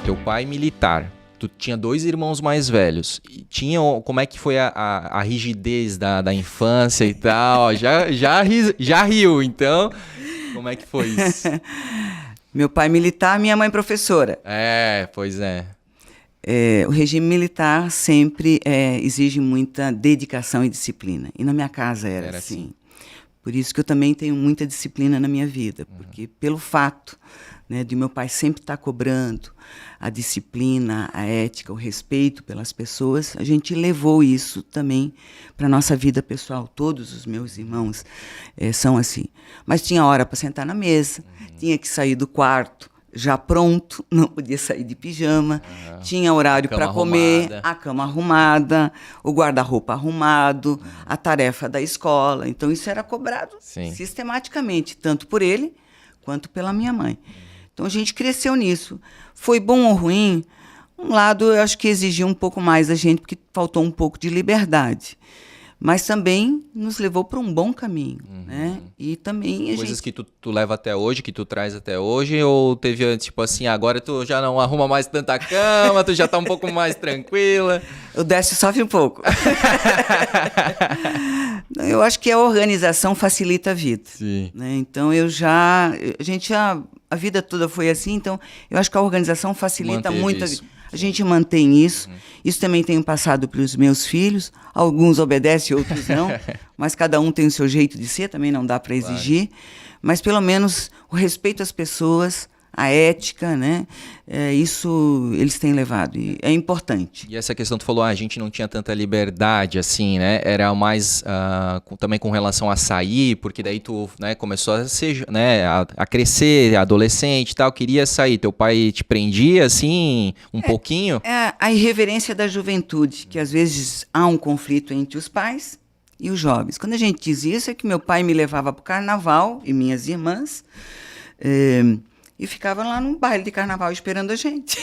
teu pai militar, tu tinha 2 irmãos mais velhos, e como é que foi a rigidez da infância e tal? Já riu, então, como é que foi isso? Meu pai militar, minha mãe professora. Pois é. O regime militar sempre exige muita dedicação e disciplina. E na minha casa era assim. Por isso que eu também tenho muita disciplina na minha vida. Porque pelo fato, né, de meu pai sempre estar cobrando a disciplina, a ética, o respeito pelas pessoas, a gente levou isso também para a nossa vida pessoal. Todos os meus irmãos são assim. Mas tinha hora para sentar na mesa, tinha que sair do quarto já pronto, não podia sair de pijama, tinha horário para comer, a cama arrumada, o guarda-roupa arrumado, a tarefa da escola. Então isso era cobrado sistematicamente, tanto por ele quanto pela minha mãe. Então a gente cresceu nisso. Foi bom ou ruim? Um lado eu acho que exigiu um pouco mais da gente, porque faltou um pouco de liberdade. Mas também nos levou para um bom caminho, né? E também Coisas que tu leva até hoje, que tu traz até hoje, ou teve, tipo assim, agora tu já não arruma mais tanta cama, tu já tá um pouco mais tranquila? O Décio sofre um pouco. Eu acho que a organização facilita a vida. Sim. Né? Então a vida toda foi assim, então eu acho que a organização facilita muito a vida. A gente mantém isso. Isso também tenho passado para os meus filhos. Alguns obedecem, outros não. Mas cada um tem o seu jeito de ser, também não dá para exigir. Claro. Mas pelo menos o respeito às pessoas, a ética, né? Isso eles têm levado e é importante. E essa questão, tu falou, a gente não tinha tanta liberdade, assim, né? Era mais também com relação a sair, porque daí tu, né, começou a ser, né, a crescer, adolescente e tal, queria sair. Teu pai te prendia, assim, um pouquinho? A irreverência da juventude, que às vezes há um conflito entre os pais e os jovens. Quando a gente diz isso, é que meu pai me levava para o carnaval e minhas irmãs... E ficava lá num baile de carnaval esperando a gente.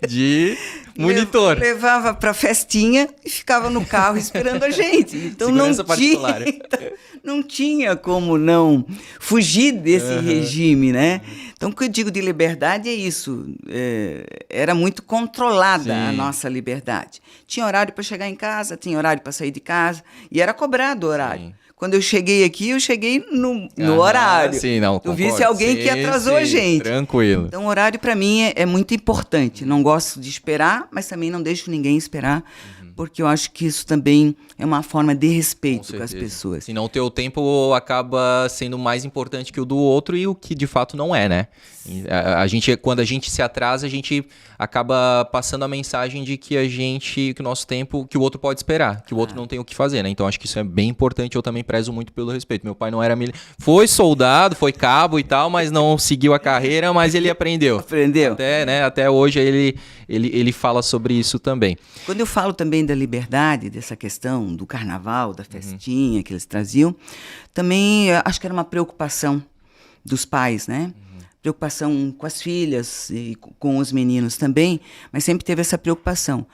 De monitor. Levava pra festinha e ficava no carro esperando a gente. Então não tinha como não fugir desse regime, né? Então o que eu digo de liberdade é isso. Era muito controlada a nossa liberdade. Tinha horário para chegar em casa, tinha horário para sair de casa. E era cobrado o horário. Sim. Quando eu cheguei aqui, eu cheguei no horário. Sim, não, tu visse alguém que atrasou a gente. Tranquilo. Então, o horário, para mim, é muito importante. Não gosto de esperar, mas também não deixo ninguém esperar, porque eu acho que isso também é uma forma de respeito com as pessoas. Senão o teu tempo acaba sendo mais importante que o do outro, e o que de fato não é, né? Quando a gente se atrasa, a gente acaba passando a mensagem de que o nosso tempo, que o outro pode esperar, que o outro não tem o que fazer, né? Então acho que isso é bem importante, eu também prezo muito pelo respeito. Meu pai não era foi soldado, foi cabo e tal, mas não seguiu a carreira, mas ele aprendeu. Até hoje ele fala sobre isso também. Quando eu falo também da liberdade, dessa questão do carnaval, da festinha que eles traziam, também acho que era uma preocupação dos pais, né? Preocupação com as filhas e com os meninos também, mas sempre teve essa preocupação.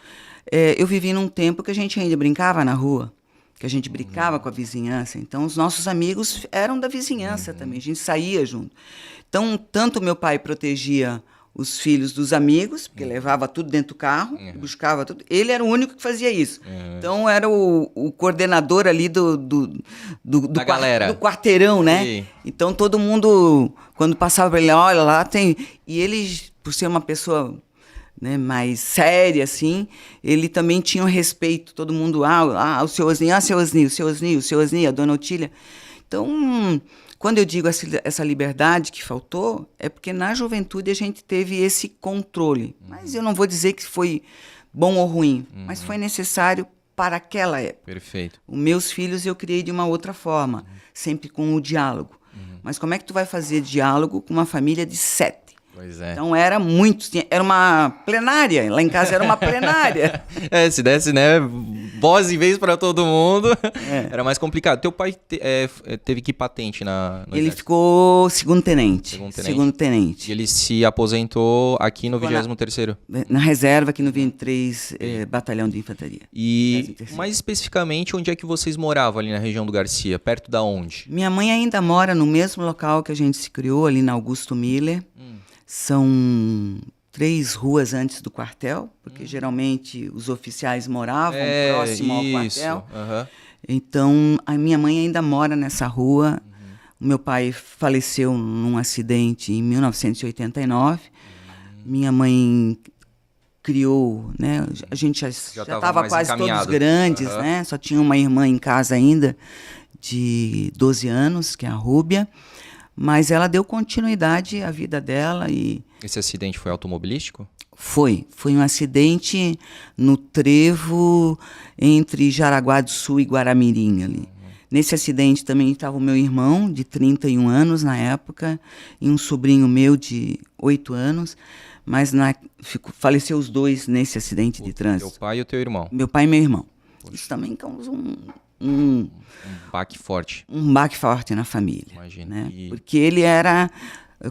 Eu vivi num tempo que a gente ainda brincava na rua, que a gente brincava com a vizinhança. Então, os nossos amigos eram da vizinhança também, a gente saía junto. Então, tanto meu pai protegia os filhos dos amigos, porque levava tudo dentro do carro, buscava tudo. Ele era o único que fazia isso. Então, era o coordenador ali do galera. Do quarteirão, né? Sim. Então, todo mundo, quando passava para ele, olha, lá tem... E ele, por ser uma pessoa, né, mais séria, assim, ele também tinha um respeito. Todo mundo, o seu Osni, o seu Osni, a dona Otília. Então... Quando eu digo essa liberdade que faltou, é porque na juventude a gente teve esse controle. Mas eu não vou dizer que foi bom ou ruim, mas foi necessário para aquela época. Perfeito. Os meus filhos eu criei de uma outra forma, sempre com o diálogo. Mas como é que tu vai fazer diálogo com uma família de 7? Pois é. Então era uma plenária, lá em casa era uma plenária. Se desse, né, voz e vez para todo mundo, era mais complicado. Teu pai teve que patente no Ele exército? Ficou segundo tenente. E ele se aposentou aqui no 23º? Na reserva, aqui no 23 Batalhão de Infantaria. E mais especificamente, onde é que vocês moravam ali na região do Garcia? Perto da onde? Minha mãe ainda mora no mesmo local que a gente se criou, ali na Augusto Miller. São 3 ruas antes do quartel, porque geralmente os oficiais moravam próximo ao quartel. Então, a minha mãe ainda mora nessa rua. O meu pai faleceu num acidente em 1989. Minha mãe criou, né? A gente já estava quase todos grandes, né? Só tinha uma irmã em casa ainda, de 12 anos, que é a Rúbia. Mas ela deu continuidade à vida dela e... Esse acidente foi automobilístico? Foi um acidente no trevo entre Jaraguá do Sul e Guaramirim ali. Nesse acidente também estava o meu irmão, de 31 anos na época, e um sobrinho meu de 8 anos, mas faleceu os dois nesse acidente de trânsito. Teu pai e o teu irmão? Meu pai e meu irmão. Poxa. Isso também causa um baque forte. Um baque forte na família. Imagina. Né? Porque ele era,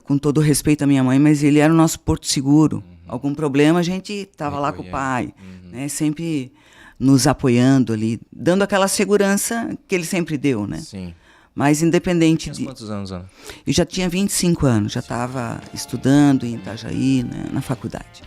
com todo respeito à minha mãe, mas ele era o nosso porto seguro. Algum problema, a gente estava lá com o pai, né? Sempre nos apoiando ali, dando aquela segurança que ele sempre deu, né? Sim. Mas independente de... Quantos anos, Ana? Eu já tinha 25 anos, já estava estudando em Itajaí, né, na faculdade.